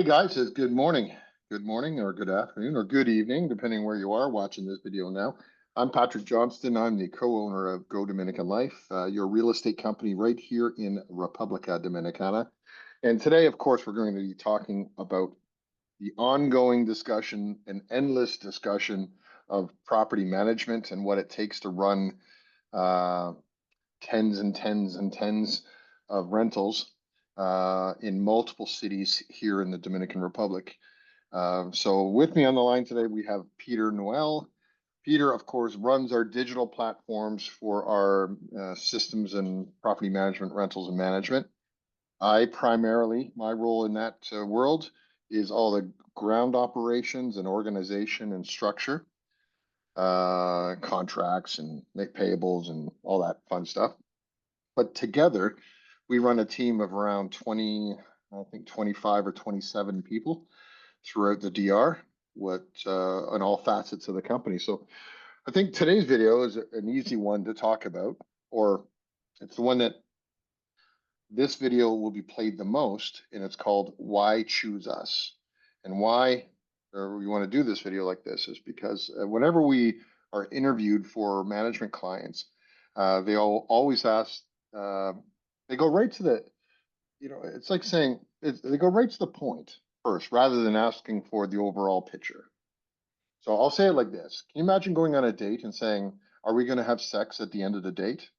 Guys, it's good morning, or good afternoon, or good evening, depending where you are watching this video now. I'm Patrick Johnston. I'm the co-owner of Go Dominican Life, your real estate company right here in Republica Dominicana. And today, of course, we're going to be talking about the ongoing discussion, an endless discussion of property management and what it takes to run uh, tens and tens and tens of rentals in multiple cities here in the Dominican Republic. So with me on the line today, we have Peter Noel. Peter, of course, runs our digital platforms for our systems and property management, rentals and management. My role in that world is all the ground operations and organization and structure, contracts and payables and all that fun stuff. But together, we run a team of around 20, I think 25 or 27 people throughout the DR, on all facets of the company. So I think today's video is an easy one to talk about, or it's the one that this video will be played the most, and it's called Why Choose Us. And why we want to do this video like this is because whenever we are interviewed for management clients, they always ask, they go right to it's like saying, they go right to the point first rather than asking for the overall picture. So I'll say it like this. Can you imagine going on a date and saying, are we going to have sex at the end of the date?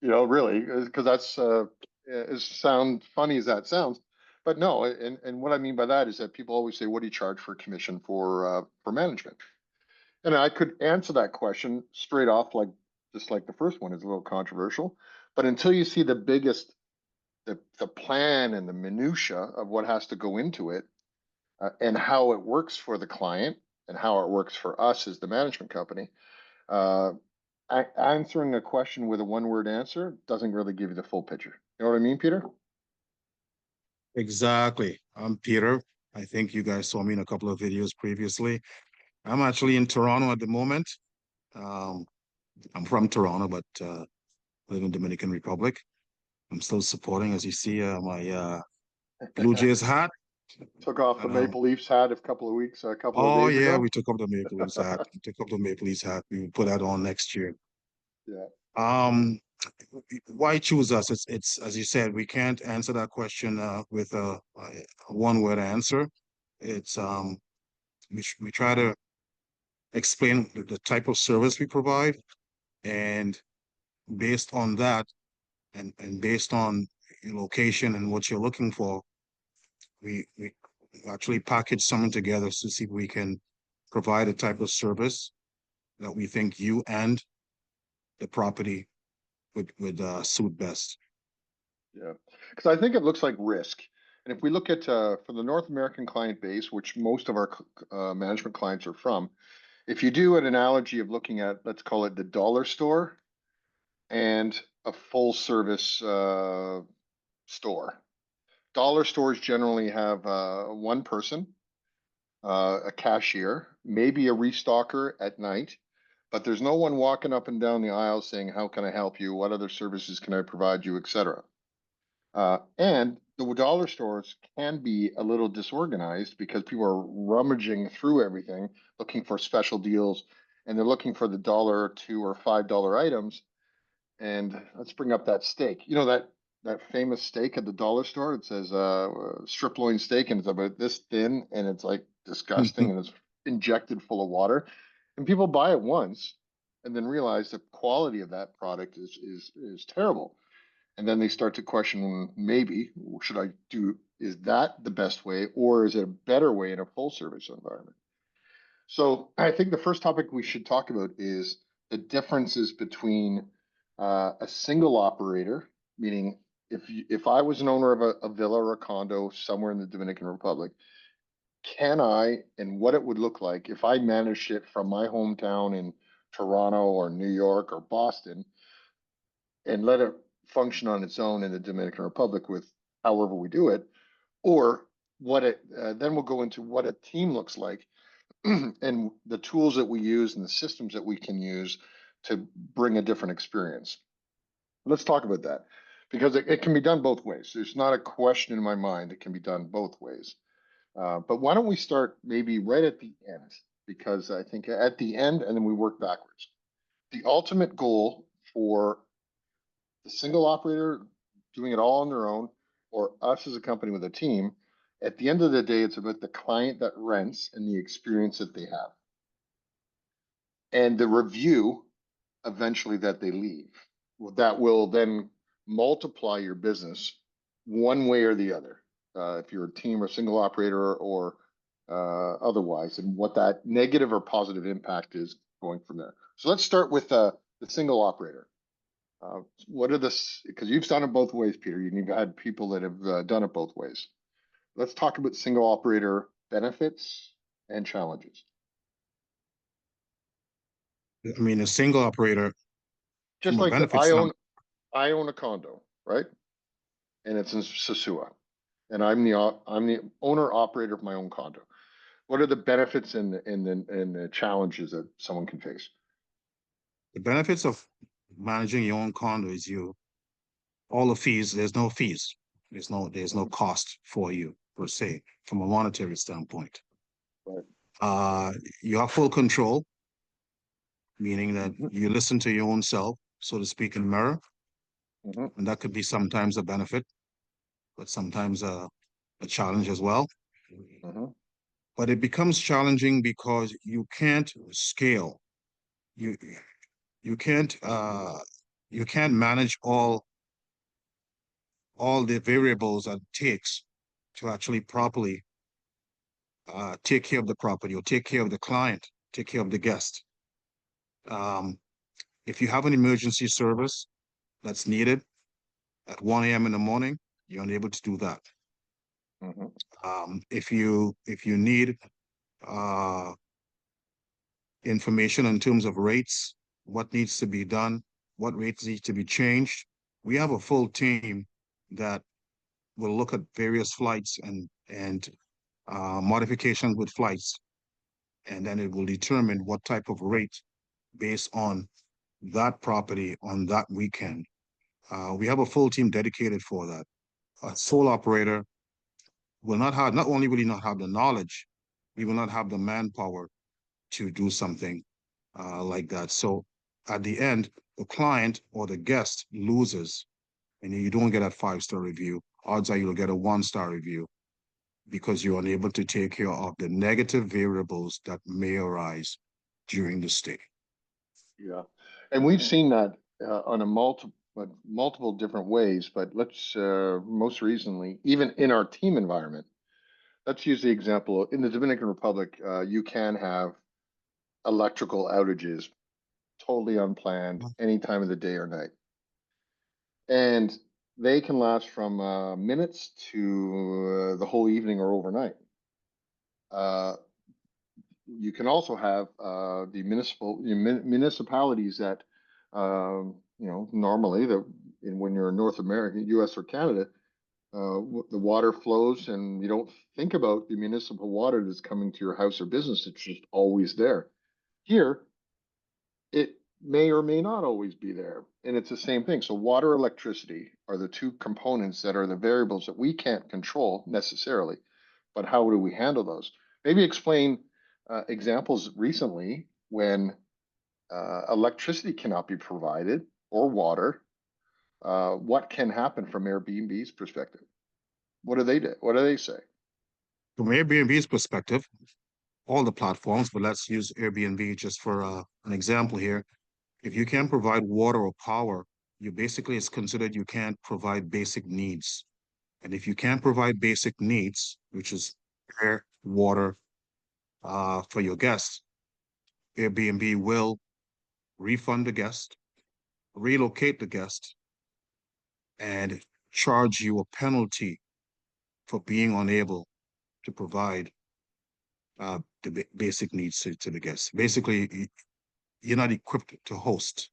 Really, because that's as sound funny as that sounds, but no. And what I mean by that is that people always say, "What do you charge for commission for management?" And I could answer that question straight off, just like the first one is a little controversial, but until you see the plan and the minutia of what has to go into it, and how it works for the client and how it works for us as the management company. Answering a question with a one-word answer doesn't really give you the full picture. You know what I mean, Peter? Exactly. I'm Peter. I think you guys saw me in a couple of videos previously. I'm actually in Toronto at the moment. Um, I'm from Toronto, but live in Dominican Republic. I'm still supporting, as you see, my Blue Jays hat. Took off the And, Maple Leafs hat a couple of oh days yeah, ago. we took up the Maple Leafs hat. We took up the Maple Leafs hat. We will put that on next year. Yeah. Um, why choose us? It's as you said, we can't answer that question with a one-word answer. It's we try to explain the type of service we provide, and based on that, and based on your location and what you're looking for, we actually package something together to see if we can provide a type of service that we think you and the property would suit best. Yeah, because I think it looks like risk. And if we look at for the North American client base, which most of our management clients are from, if you do an analogy of looking at, let's call it the dollar store and a full service store. Dollar stores generally have one person, a cashier, maybe a restocker at night, but there's no one walking up and down the aisle saying, "How can I help you? What other services can I provide you?" etc. And the dollar stores can be a little disorganized because people are rummaging through everything, looking for special deals, and they're looking for the $1, $2, or $5 items. And let's bring up that steak. You know that famous steak at the dollar store? It says strip loin steak, and it's about this thin, and it's like disgusting, and it's injected full of water. And people buy it once, and then realize the quality of that product is terrible. And then they start to question, maybe should I do? Is that the best way, or is it a better way in a full service environment? So I think the first topic we should talk about is the differences between a single operator, meaning if I was an owner of a villa or a condo somewhere in the Dominican Republic, can I, and what it would look like if I managed it from my hometown in Toronto or New York or Boston, and let it function on its own in the Dominican Republic with however we do it, or then we'll go into what a team looks like and the tools that we use and the systems that we can use to bring a different experience. Let's talk about that. because it can be done both ways. There's not a question in my mind. It can be done both ways. But why don't we start maybe right at the end? Because I think at the end, and then we work backwards. The ultimate goal for the single operator doing it all on their own, or us as a company with a team, at the end of the day, it's about the client that rents and the experience that they have, and the review eventually that they leave. That will then multiply your business one way or the other. If you're a team or single operator or otherwise, and what that negative or positive impact is going from there. So let's start with the single operator. What are because you've done it both ways, Peter. You've had people that have done it both ways. Let's talk about single operator benefits and challenges. I mean, a single operator Just from a like benefit standpoint. I own a condo, right? And it's in Sosua, and I'm the owner operator of my own condo. What are the benefits and the challenges that someone can face? The benefits of managing your own condo is all the fees, there's no fees. There's no cost for you per se from a monetary standpoint. Right. You have full control, meaning that Mhm. you listen to your own self, so to speak, in the mirror. Mhm. And that could be sometimes a benefit, but sometimes a challenge as well. Mhm. But it becomes challenging because you can't scale. You you can't uh you can't manage all the variables that it takes to actually properly take care of the property or take care of the client, take care of the guest. Um, if you have an emergency service that's needed at 1 a.m. in the morning, you're unable to do that. Mhm. If you need uh, information in terms of rates, what needs to be done, what rates need to be changed, we have a full team that will look at various flights and modifications with flights, and then it will determine what type of rate based on that property on that weekend. We have a full team dedicated for that. A sole operator not only will he not have the knowledge, he will not have the manpower to do something like that. So at the end, the client or the guest loses and you don't get a 5-star review. Odds are you'll get a 1-star review because you're unable to take care of the negative variables that may arise during the stay. Yeah, and we've seen that on a multiple different ways. But let's most recently, even in our team environment, let's use the example in the Dominican Republic. You can have electrical outages, totally unplanned, any time of the day or night, and they can last from minutes to the whole evening or overnight. Uh, you can also have the municipalities that normally when you're in North America, U.S. or Canada, the water flows and you don't think about the municipal water that's coming to your house or business. It's just always there. Here, it may or may not always be there, and it's the same thing. So water, electricity are the two components that are the variables that we can't control necessarily, but how do we handle those? Maybe explain examples recently when electricity cannot be provided or water. What can happen from Airbnb's perspective? What do they do? What do they say? From Airbnb's perspective, all the platforms, but let's use Airbnb just for an example here. If you can't provide water or power, it's considered you can't provide basic needs. And if you can't provide basic needs, which is air, water, for your guests, Airbnb will refund the guest, relocate the guest, and charge you a penalty for being unable to provide the basic needs to the guests. Basically, you're not equipped to host.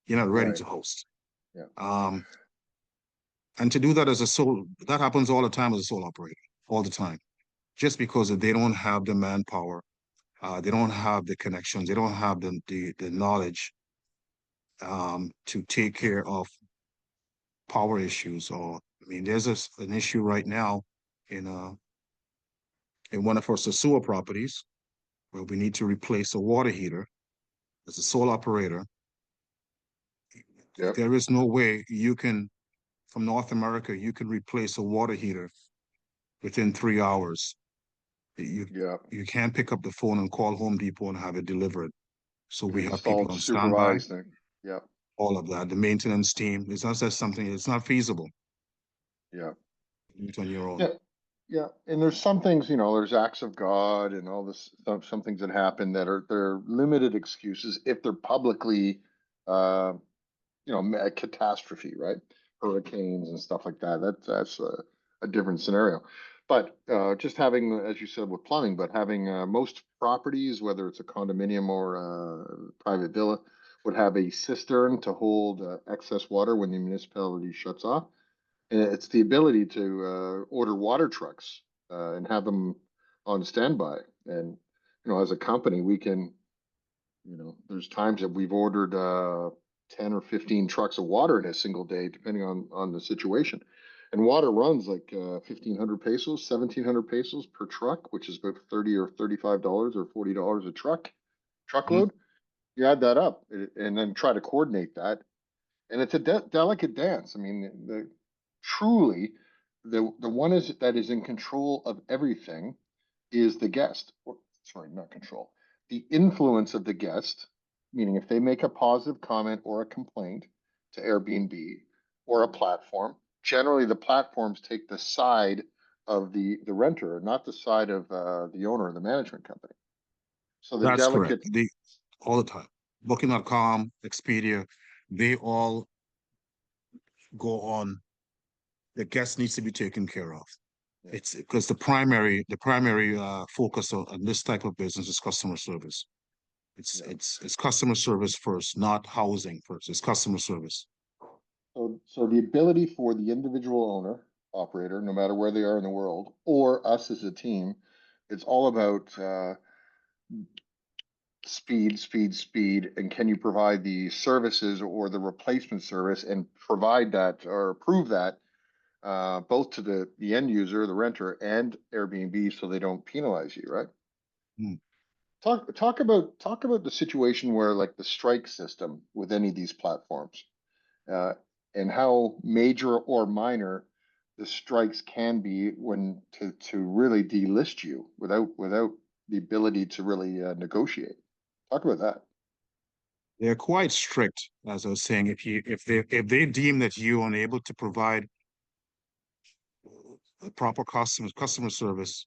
You're not ready Right. to host. Yeah. And to do that that happens all the time as a sole operator, all the time, just because they don't have the manpower, they don't have the connections, they don't have the knowledge to take care of power issues, or I mean, there's an issue right now in one of our sewer properties where we need to replace a water heater. As a sole operator, Yep. there is no way you can, from North America, you can replace a water heater within 3 hours. You Yeah. you can't pick up the phone and call Home Depot and have it delivered. So we have people Installed, on standby, supervised. Yeah. all of that. The maintenance team, it's not just something, it's not feasible. Yeah. Do it on your own. Yeah. Yeah. And there's some things, there's acts of God and all this, some things that happen that they're limited excuses if they're publicly, uh, a catastrophe, right? Hurricanes and stuff like that. That's a different scenario. But just having, as you said, with plumbing, but having most properties, whether it's a condominium or a private villa, would have a cistern to hold excess water when the municipality shuts off. And it's the ability to order water trucks and have them on standby. And as a company, we can there's times that we've ordered 10 or 15 trucks of water in a single day, depending on the situation. And water runs like 1,500 pesos, 1,700 pesos per truck, which is about 30 or $35 or $40 a Mhm. truckload. You add that up and then try to coordinate that, and it's a delicate dance. I mean, truly, the one that is in control of everything is the guest. Or, sorry, not control. The influence of the guest, meaning if they make a positive comment or a complaint to Airbnb or a platform, generally the platforms take the side of the renter, not the side of the owner or the management company. So the That's correct. delicate, All the time. Booking.com, Expedia, they all go on. The guest needs to be taken care of. yeah, It's because the primary focus on this type of business is customer service. It's yeah. it's it's customer service first, not housing first. It's customer service. So the ability for the individual owner, operator, no matter where they are in the world, or us as a team, it's all about speed, speed, speed, and can you provide the services or the replacement service and provide that or prove that both to the end user, the renter, and Airbnb, so they don't penalize you, right? Hmm. Talk about the situation where like the strike system with any of these platforms, uh, and how major or minor the strikes can be when to really delist you without the ability to really negotiate. Talk about that. They're quite strict, as I was saying. If they deem that you're unable to provide a proper customer service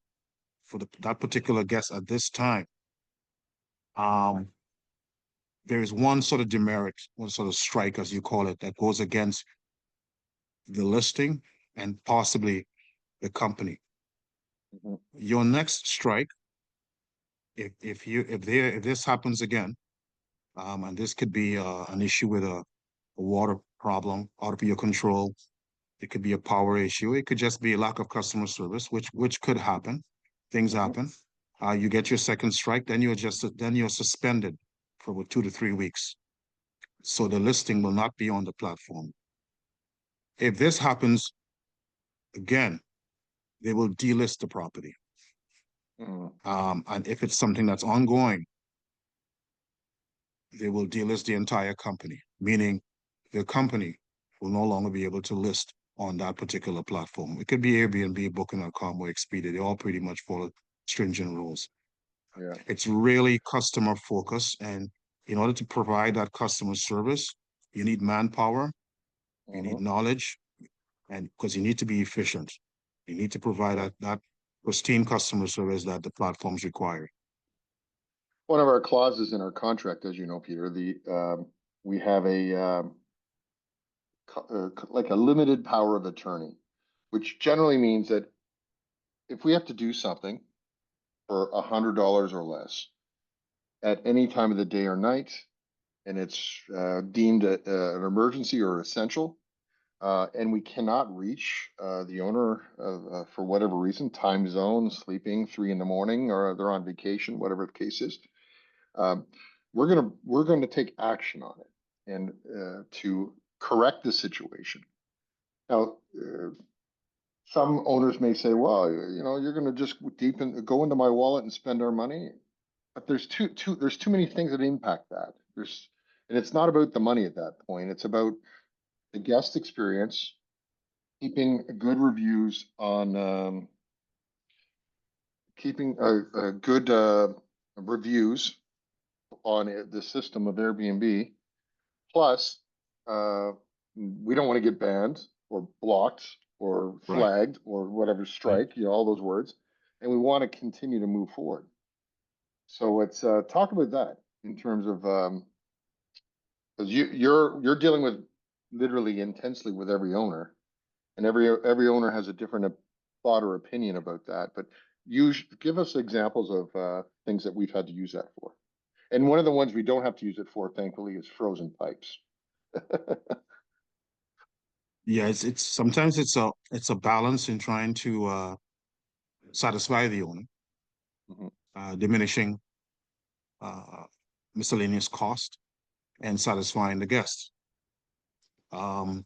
for that particular guest at this time, um, there is one sort of demerit, one sort of strike, as you call it, that goes against the listing and possibly the company. Mhm. Your next strike, if this happens again, and this could be an issue with a water problem out of your control. It could be a power issue. It could just be a lack of customer service, which could happen. Things Mhm. happen. You get your second strike, then you're suspended for about 2 to 3 weeks. So the listing will not be on the platform. If this happens again, they will delist the property. Mhm. And if it's something that's ongoing, they will delist the entire company, meaning the company will no longer be able to list on that particular platform. It could be Airbnb, Booking.com, or Expedia. They all pretty much follow stringent rules. Yeah. It's really customer focused. And in order to provide that customer service, you need manpower, you need Mhm. knowledge, and because you need to be efficient. You need to provide Yeah. that pristine customer service that the platforms require. One of our clauses in our contract, as you know, Peter, the we have a like a limited power of attorney, which generally means that if we have to do something for $100 or less at any time of the day or night, and it's deemed an emergency or essential, and we cannot reach the owner for whatever reason, time zone, sleeping 3 in the morning, or they're on vacation, whatever the case is, um, we're gonna take action on it and to correct the situation. Now, some owners may say, well, you're going to just go into my wallet and spend our money. But there's too many things that impact that. And it's not about the money at that point. It's about the guest experience, keeping good reviews on, keeping a good reviews on the system of Airbnb. Plus, uh, we don't want to get banned or blocked or Right. flagged or whatever, strike, all those words. And we want to continue to move forward. So it's talk about that in terms of because you're dealing with literally intensely with every owner, and every owner has a different thought or opinion about that. But give us examples of things that we've had to use that for. And one of the ones we don't have to use it for, thankfully, is frozen pipes. Yeah, it's sometimes it's a balance in trying to satisfy the owner, Mhm. diminishing uh, miscellaneous cost and satisfying the guest. Um,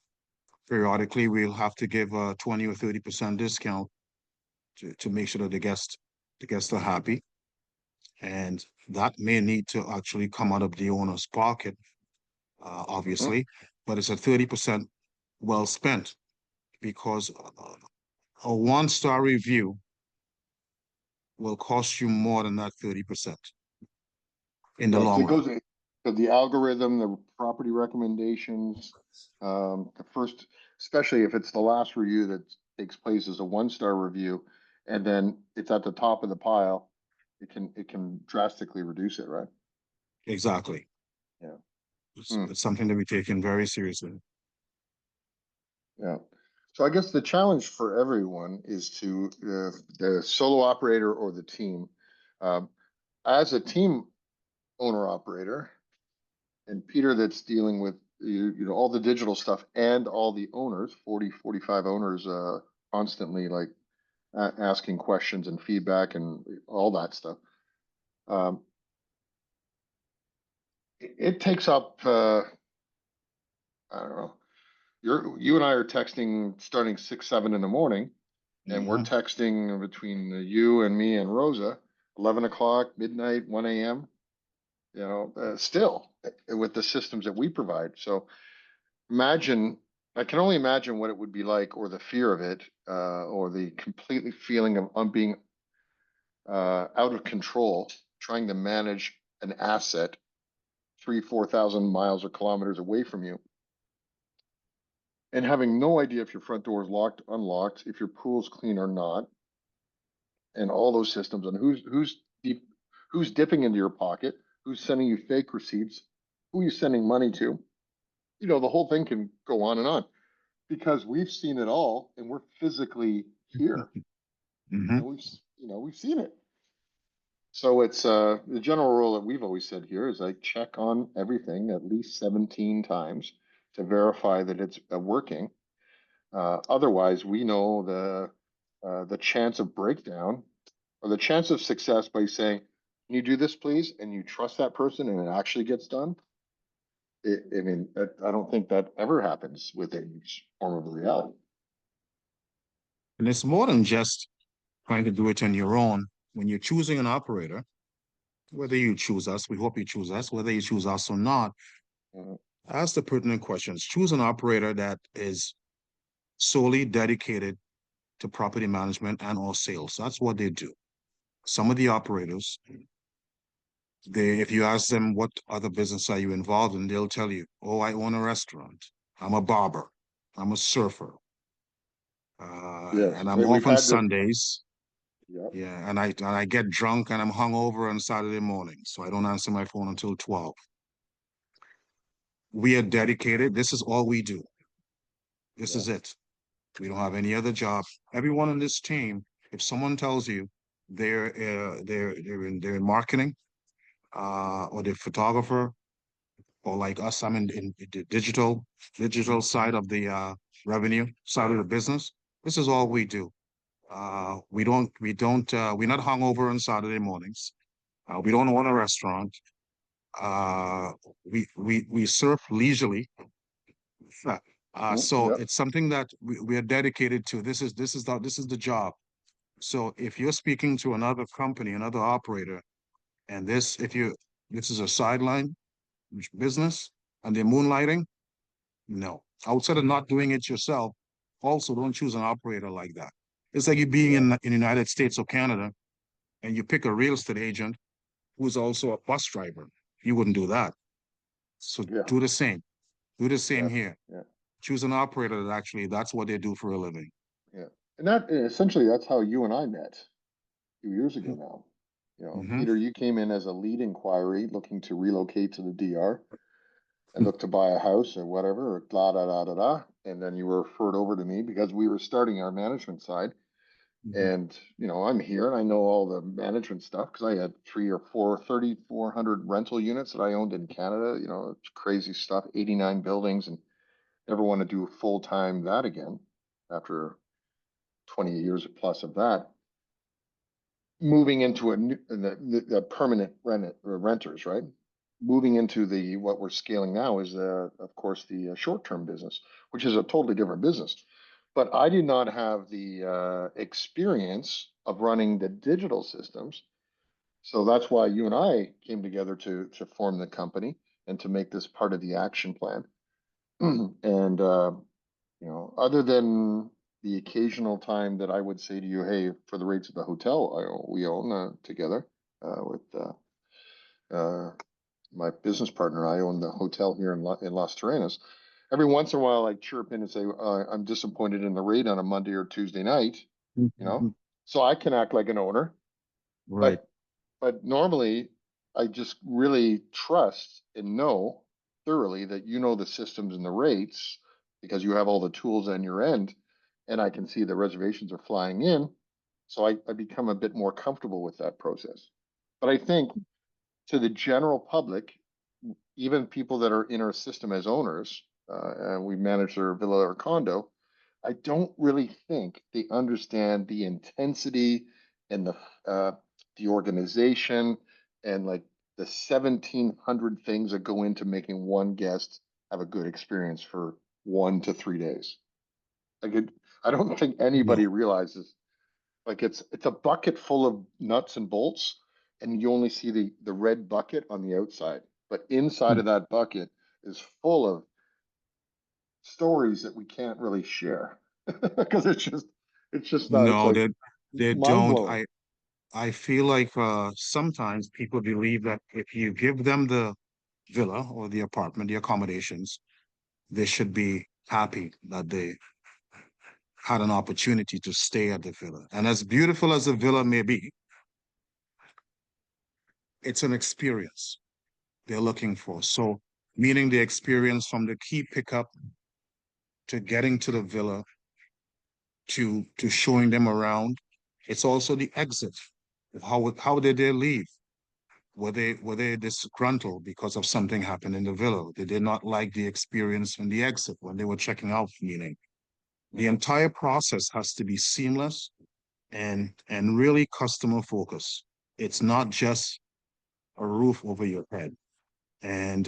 Periodically, we'll have to give a 20 or 30% discount to make sure that the guests are happy. And that may need to actually come out of the owner's pocket, Mhm. obviously, but it's a 30% well spent because a one-star review will cost you more than that 30% in the Yes, long it run. goes to the algorithm, the property recommendations, the first, especially if it's the last review that takes place as a one-star review, and then it's at the top of the pile, it can drastically reduce it, right? Exactly. Yeah. It's, Hmm. it's something to be taken very seriously. Yeah. So I guess the challenge for everyone is to the solo operator or the team. Um, as a team owner operator, and Peter that's dealing with all the digital stuff and all the owners, 45 owners constantly like asking questions and feedback and all that stuff. Um, it takes up I don't know. You and I are texting starting 6, 7 in the morning, and we're Mhm. texting between you and me and Rosa, 11 o'clock, midnight, 1 a.m. Still with the systems that we provide. So imagine, I can only imagine what it would be like, or the fear of it, or the completely feeling of being out of control, trying to manage an asset 3, 4 thousand miles or kilometers away from you, and having no idea if your front door is locked, unlocked, if your pool's clean or not, and all those systems, and who's dipping into your pocket, who's sending you fake receipts, who are you sending money to. The whole thing can go on and on because we've seen it all, and we're physically here, Mhm. and we've seen it. So it's the general rule that we've always said here is like check on everything at least 17 times to verify that it's working. Otherwise, we know the chance of breakdown or the chance of success by saying, "Can you do this, please?" and you trust that person, and it actually gets done. I mean, I don't think that ever happens with any form of reality. And it's more than just trying to do it on your own. When you're choosing an operator, whether you choose us, we hope you choose us, whether you choose us or not, Mhm. ask the pertinent questions. Choose an operator that is solely dedicated to property management and or sales. That's what they do. Some of the operators, if you ask them what other business are you involved in, they'll tell you, oh, I own a restaurant. I'm a barber. I'm a surfer. Yes, And I'm we've off on had this. Sundays. Yeah. Yeah, and I get drunk and I'm hungover on Saturday morning, so I don't answer my phone until 12. We are dedicated. This is all we do. This Yeah. is it. We don't have any other job. Everyone on this team, if someone tells you they're in marketing, or they're photographer, or like us, I'm in the digital side of the revenue side of the business. This is all we do. We're not hungover on Saturday mornings. We don't own a restaurant. We surf leisurely. So Yep. it's something that we are dedicated to. This is the job. So if you're speaking to another company, another operator, and this is a sideline business and they're moonlighting, no. Outside of not doing it yourself, also don't choose an operator like that. It's like you being Yeah. in the United States or Canada and you pick a real estate agent who's also a bus driver. You wouldn't do that. So Yeah. do the same. Do the same Yeah. here. Yeah. Choose an operator that actually that's what they do for a living. Yeah. And that essentially that's how you and I met a few years ago now. Mm-hmm. Peter, you came in as a lead inquiry looking to relocate to the DR and look to buy a house or whatever, or da da da da da. And then you were referred over to me because we were starting our management side. Mm-hmm. And, I'm here and I know all the management stuff because I had 3,400 rental units that I owned in Canada. It's crazy stuff, 89 buildings, and never want to do full time that again after 20 years plus of that. Moving into a new, the permanent renters, right? Moving into the what we're scaling now is of course the short-term business, which is a totally different business. But I did not have the experience of running the digital systems, so that's why you and I came together to form the company and to make this part of the action plan. And other than the occasional time that I would say to you, "Hey, for the rates of the hotel we own together with uh, my business partner, I own the hotel here in Las Terrenas." Every once in a while, I chirp in and say, "I'm disappointed in the rate on a Monday or Tuesday night," you know, Mhm. so I can act like an owner. Right. But normally, I just really trust and know thoroughly that you know the systems and the rates because you have all the tools on your end, and I can see the reservations are flying in. So I become a bit more comfortable with that process. But I think to the general public, even people that are in our system as owners, and we manage their villa or condo, I don't really think they understand the intensity and uh, the organization and like the 1,700 things that go into making one guest have a good experience for 1 to 3 days. Like I don't think anybody No. realizes like it's a bucket full of nuts and bolts, and you only see the red bucket on the outside. But inside of that bucket is full of stories that we can't really share because it's just not. It's No, like they mind don't. blowing. I feel like sometimes people believe that if you give them the villa or the apartment, the accommodations, they should be happy that they had an opportunity to stay at the villa. And as beautiful as the villa may be, it's an experience they're looking for. So, meaning the experience from the key pickup to getting to the villa to showing them around. It's also the exit. How did they leave? Were they disgruntled because of something happened in the villa? Did they not like the experience in the exit when they were checking out? Meaning the Mhm. entire process has to be seamless and really customer focused. It's not just a roof over your head. And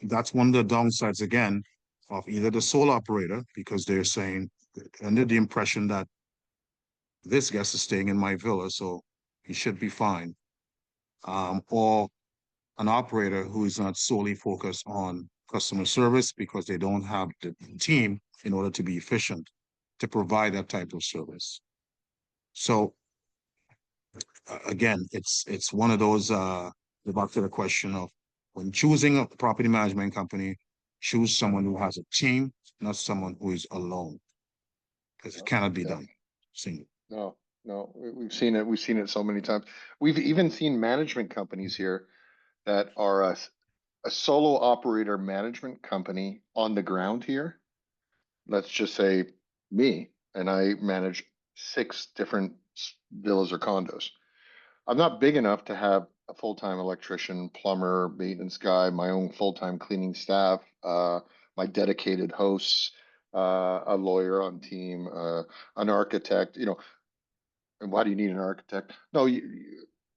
that's one of the downsides again of either the sole operator, because they're saying under the impression that this guest is staying in my villa, so he should be fine. Or an operator who is not solely focused on customer service because they don't have the team in order to be efficient to provide that type of service. So again, it's one of those back to the question of when choosing a property management company, choose someone who has a team, not someone who is alone, because it Yeah, cannot be yeah. done single. No, no, we've seen it. We've seen it so many times. We've even seen management companies here that are a solo operator management company on the ground here. Let's just say me, and I manage 6 different villas or condos. I'm not big enough to have a full-time electrician, plumber, maintenance guy, my own full-time cleaning staff, my dedicated hosts, a lawyer on team, an architect. And why do you need an architect? No,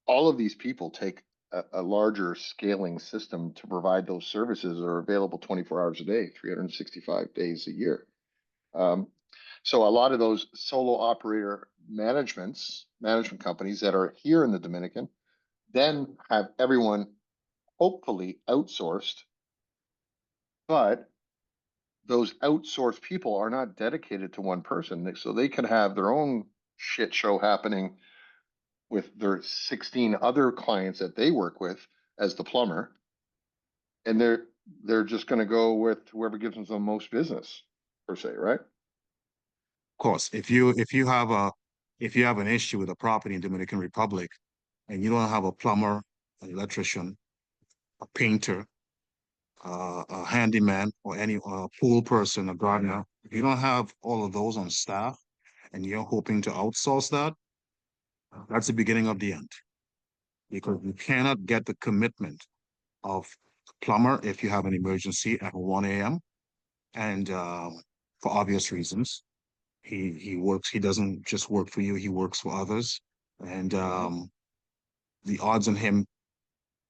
all of these people take a larger scaling system to provide those services are available 24 hours a day, 365 days a year. Um, so a lot of those solo operator management companies that are here in the Dominican, then have everyone hopefully outsourced, but those outsourced people are not dedicated to one person. So they can have their own shit show happening with their 16 other clients that they work with as the plumber, and they're just going to go with whoever gives them the most business, per se, right? Of course, if you have an issue with a property in Dominican Republic and you don't have a plumber, an electrician, a painter, a handyman, or any pool person, a gardener, if you don't have all of those on staff and you're hoping to outsource that, that's the beginning of the end, because you cannot get the commitment of the plumber if you have an emergency at 1 a.m. And for obvious reasons, he works. He doesn't just work for you; he works for others. And the odds on him,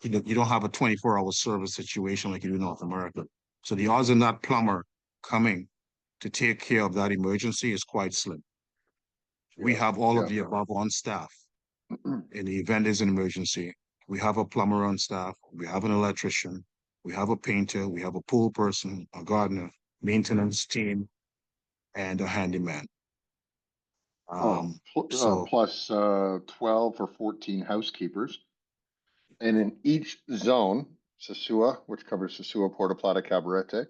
you don't have a 24-hour service situation like you do in North America. So the odds on that plumber coming to take care of that emergency is quite slim. We Yeah, have all of yeah. the above on staff. In the event there's an emergency, we have a plumber on staff, we have an electrician, we have a painter, we have a pool person, a gardener, maintenance team, and a handyman. Oh, So plus 12 or 14 housekeepers. And in each zone, Sosua, which covers Sosua, Puerto Plata, Cabarete,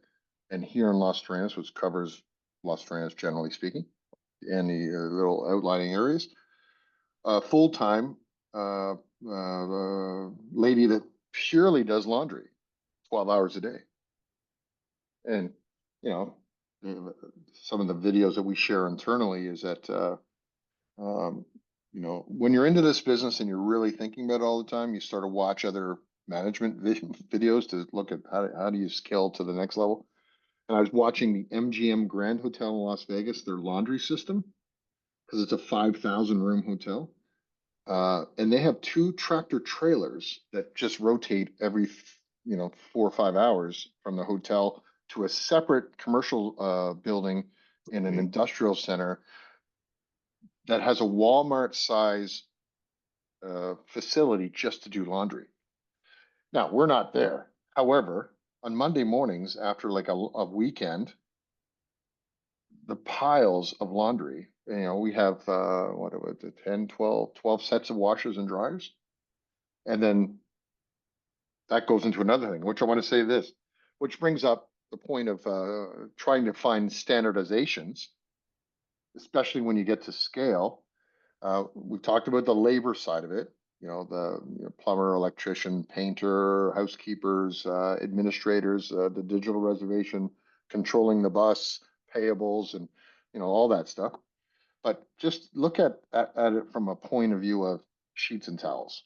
and here in Las Terrenas, which covers Las Terrenas generally speaking, and the little outlining areas, full-time lady that purely does laundry 12 hours a day. And, you know, some of the videos that we share internally is that, um, when you're into this business and you're really thinking about it all the time, you start to watch other management videos to look at how do you scale to the next level. And I was watching the MGM Grand Hotel in Las Vegas, their laundry system, because it's a 5,000 room hotel. And they have two tractor trailers that just rotate every, 4 or 5 hours from the hotel to a separate commercial building in an industrial center that has a Walmart size facility just to do laundry. Now, we're not there. However, on Monday mornings after like a weekend, the piles of laundry, we have what about the 10, 12 sets of washers and dryers. And then that goes into another thing, which I want to say this, which brings up the point of trying to find standardizations, especially when you get to scale. We've talked about the labor side of it, the plumber, electrician, painter, housekeepers, administrators, the digital reservation, controlling the bus, payables, and all that stuff. But just look at it from a point of view of sheets and towels,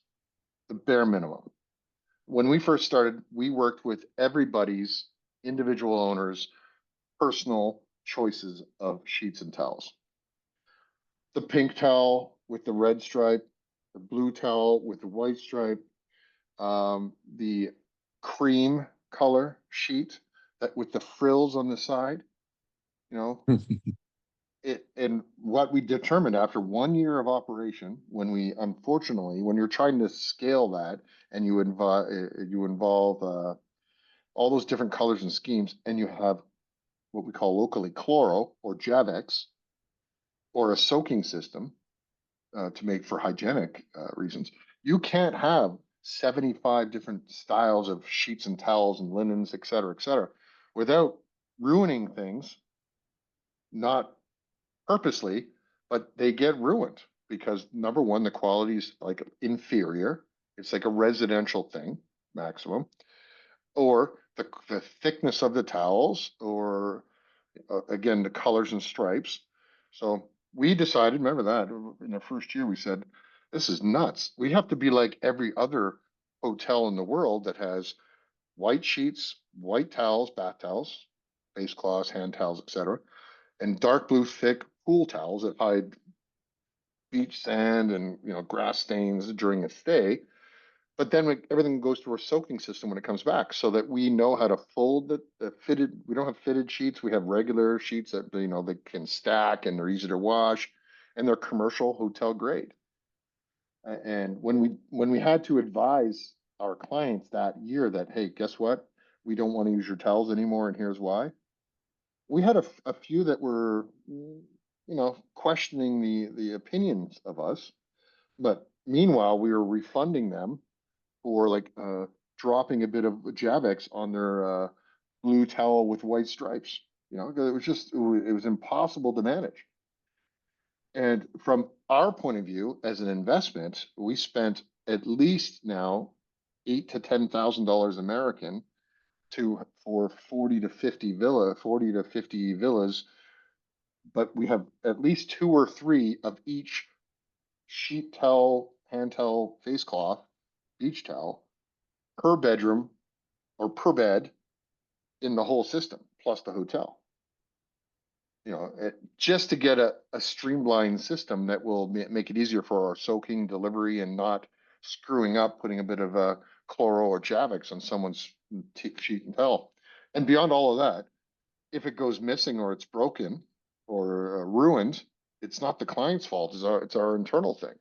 the bare minimum. When we first started, we worked with everybody's individual owners' personal choices of sheets and towels. The pink towel with the red stripe, the blue towel with the white stripe, the cream color sheet that with the frills on the side, you know, and what we determined after 1 year of operation, when you're trying to scale that and you involve all those different colors and schemes, and you have what we call locally chloro or Javex or a soaking system to make for hygienic reasons, you can't have 75 different styles of sheets and towels and linens, et cetera, without ruining things, not purposely, but they get ruined because number one, the quality is like inferior. It's like a residential thing, maximum, or the thickness of the towels, or again, the colors and stripes. So we decided, remember that in the first year, we said, this is nuts. We have to be like every other hotel in the world that has white sheets, white towels, bath towels, face cloths, hand towels, etc., and dark blue thick pool towels that hide beach sand and grass stains during a stay. But then everything goes through a soaking system when it comes back, so that we know how to fold the fitted. We don't have fitted sheets. We have regular sheets that they can stack and they're easy to wash, and they're commercial hotel grade. And when we had to advise our clients that year that, hey, guess what? We don't want to use your towels anymore, and here's why. We had a few that were, questioning the opinions of us, but meanwhile, we were refunding them for like dropping a bit of Javex on their blue towel with white stripes. It was impossible to manage. And from our point of view, as an investment, we spent at least now $8,000 to $10,000 American for 40 to 50 villas, but we have at least two or three of each sheet towel, hand towel, face cloth, beach towel per bedroom or per bed in the whole system, plus the hotel. Just to get a streamlined system that will make it easier for our soaking delivery and not screwing up, putting a bit of a chloro or Javex on someone's sheet and towel. And beyond all of that, if it goes missing or it's broken or ruined, it's not the client's fault. It's our internal thing.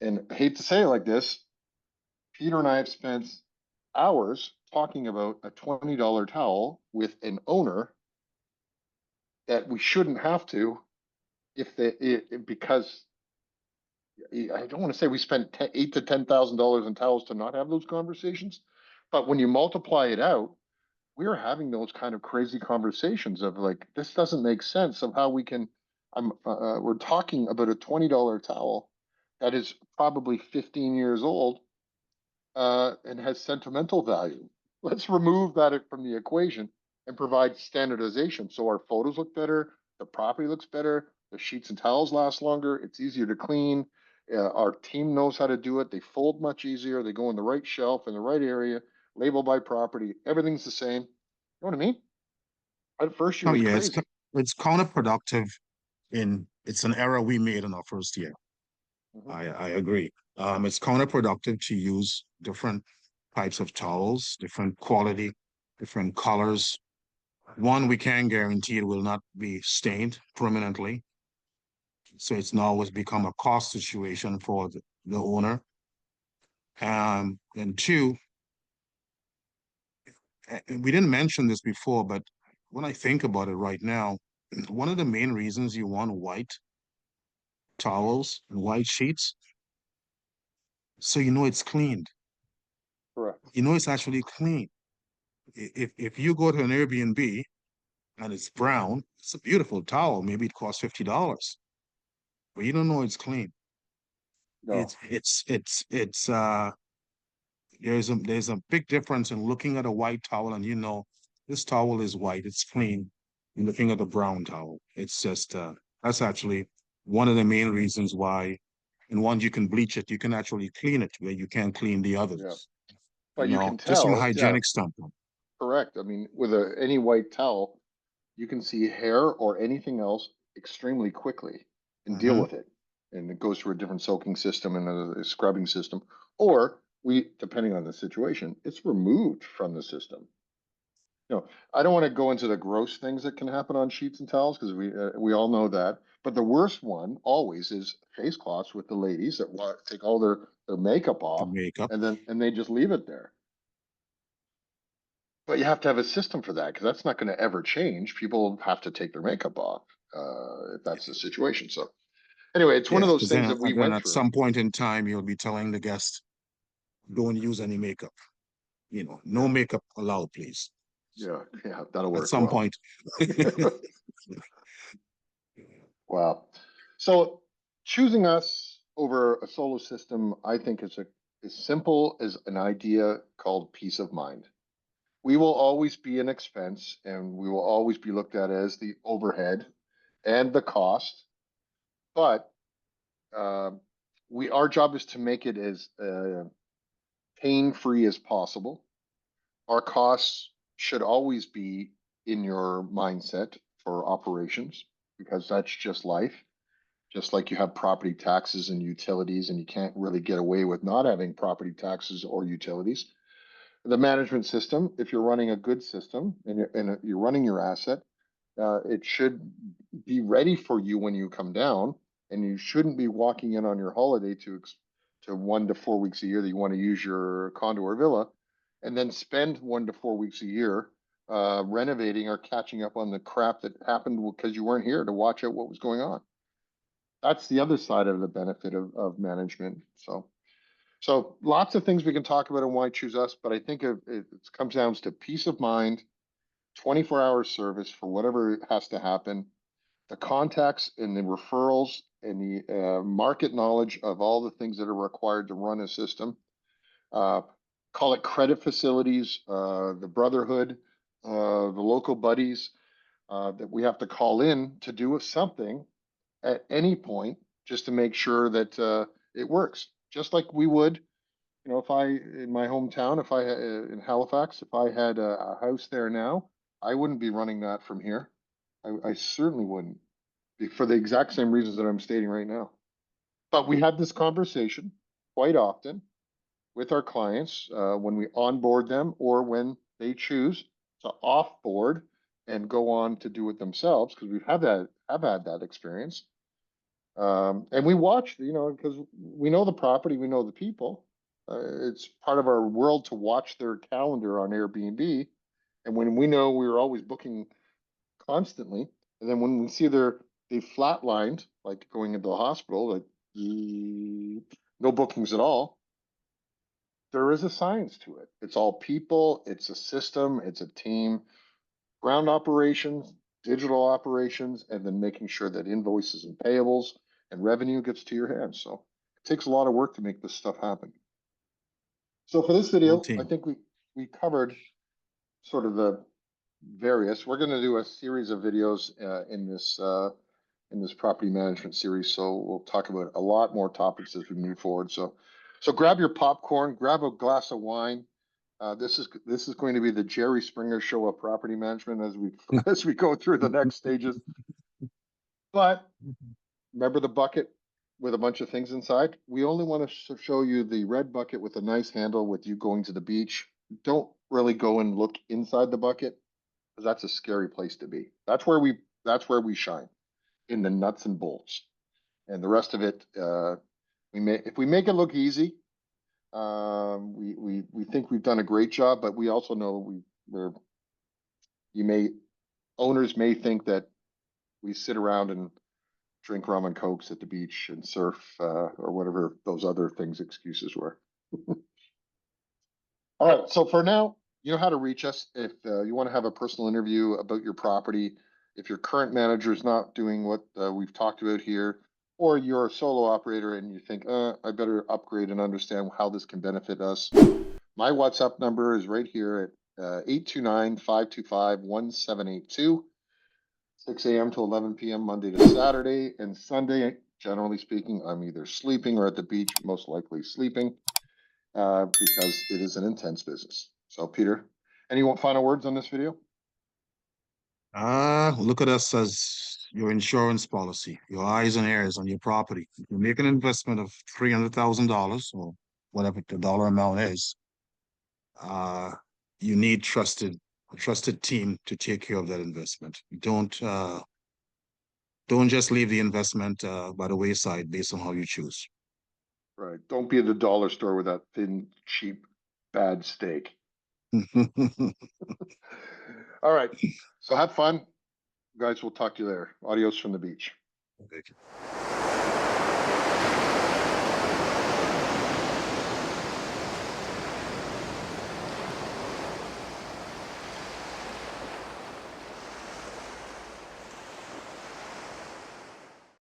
And I hate to say it like this, Peter and I have spent hours talking about a $20 towel with an owner that we shouldn't have to, because I don't want to say we spent $8,000 to $10,000 in towels to not have those conversations, but when you multiply it out, we're having those kind of crazy conversations of like, this doesn't make sense of how we can. We're talking about a $20 towel that is probably 15 years old and has sentimental value. Let's remove that from the equation and provide standardization so our photos look better, the property looks better, the sheets and towels last longer, it's easier to clean. Our team knows how to do it. They fold much easier. They go in the right shelf in the right area, labeled by property. Everything's the same. You know what I mean? At first year Oh was yeah, crazy. it's counterproductive it's an error we made in our first year. Mhm. I agree. It's counterproductive to use different types of towels, different quality, different colors. One, we can guarantee it will not be stained permanently. So it's now always become a cost situation for the owner. And two, and we didn't mention this before, but when I think about it right now, one of the main reasons you want white towels and white sheets, so you know it's cleaned. Correct. You know it's actually clean. If you go to an Airbnb and it's brown, it's a beautiful towel. Maybe it costs $50, but you don't know it's clean. No. There's a big difference in looking at a white towel and you know this towel is white, it's clean. And looking at a brown towel, it's just that's actually one of the main reasons why. And once you can bleach it, you can actually clean it where you can't clean the Yeah. others. But you can Just from a tell, yeah, hygienic standpoint. correct. I mean, with any white towel, you can see hair or anything else extremely quickly and deal Hmm. with it. And it goes through a different soaking system and a scrubbing system. Or depending on the situation, it's removed from the system. I don't want to go into the gross things that can happen on sheets and towels because we all know that. But the worst one always is face cloths with the ladies that take all their makeup The off makeup. and they just leave it there. But you have to have a system for that because that's not going to ever change. People have to take their makeup off if that's the situation. So anyway, it's one Yeah, of those because things then that we again, went at through. some point in time, you'll be telling the guest, don't use any makeup. No Yeah, makeup allowed, please. yeah, yeah. That'll At work some well. point. Wow. So choosing us over a solo system, I think is as simple as an idea called peace of mind. We will always be an expense and we will always be looked at as the overhead and the cost, but uh, our job is to make it as pain-free as possible. Our costs should always be in your mindset for operations because that's just life. just like you have property taxes and utilities, and you can't really get away with not having property taxes or utilities. The management system, if you're running a good system and you're running your asset, it should be ready for you when you come down, and you shouldn't be walking in on your holiday to 1 to 4 weeks a year that you want to use your condo or villa, and then spend 1 to 4 weeks a year renovating or catching up on the crap that happened because you weren't here to watch out what was going on. That's the other side of the benefit of management. So lots of things we can talk about and why choose us, but I think it comes down to peace of mind, 24-hour service for whatever has to happen, the contacts and the referrals and the market knowledge of all the things that are required to run a system. Call it credit facilities, the brotherhood, the local buddies that we have to call in to do something at any point just to make sure that it works. Just like we would, if in my hometown, if I in Halifax, if I had a house there now, I wouldn't be running that from here. I certainly wouldn't, for the exact same reasons that I'm stating right now. But we have this conversation quite often with our clients when we onboard them or when they choose to offboard and go on to do it themselves, because have had that experience. And we watch, because we know the property, we know the people. It's part of our world to watch their calendar on Airbnb. And when we know we're always booking constantly, and then when we see they flatlined, like going into the hospital, like no bookings at all, there is a science to it. It's all people, it's a system, it's a team, ground operations, digital operations, and then making sure that invoices and payables and revenue gets to your hands. So it takes a lot of work to make this stuff happen. So for this video, I think we covered sort of the various. We're going to do a series of videos in this property management series. So we'll talk about a lot more topics as we move forward. So grab your popcorn, grab a glass of wine. This is going to be the Jerry Springer show of property management as we go through the next stages. But remember the bucket with a bunch of things inside? We only want to show you the red bucket with a nice handle with you going to the beach. Don't really go and look inside the bucket, because that's a scary place to be. That's where we shine, in the nuts and bolts. And the rest of it, if we make it look easy, we think we've done a great job, but we also know owners may think that we sit around and drink rum and cokes at the beach and surf or whatever those other things excuses were. All right, so for now, you know how to reach us if you want to have a personal interview about your property. If your current manager is not doing what we've talked about here, or you're a solo operator and you think, I better upgrade and understand how this can benefit us. My WhatsApp number is right here at 829-525-1782, 6 a.m. to 11 p.m. Monday to Saturday, and Sunday, generally speaking, I'm either sleeping or at the beach, most likely sleeping, because it is an intense business. So Peter, any final words on this video? Look at us as your insurance policy, your eyes and ears on your property. If you make an investment of $300,000 or whatever the dollar amount is, you need a trusted team to take care of that investment. Don't just leave the investment by the wayside based on how you choose. Right. Don't be at the dollar store with that thin, cheap, bad steak. All right. So have fun. Guys, we'll talk to you later. Adios from the beach. Thank you.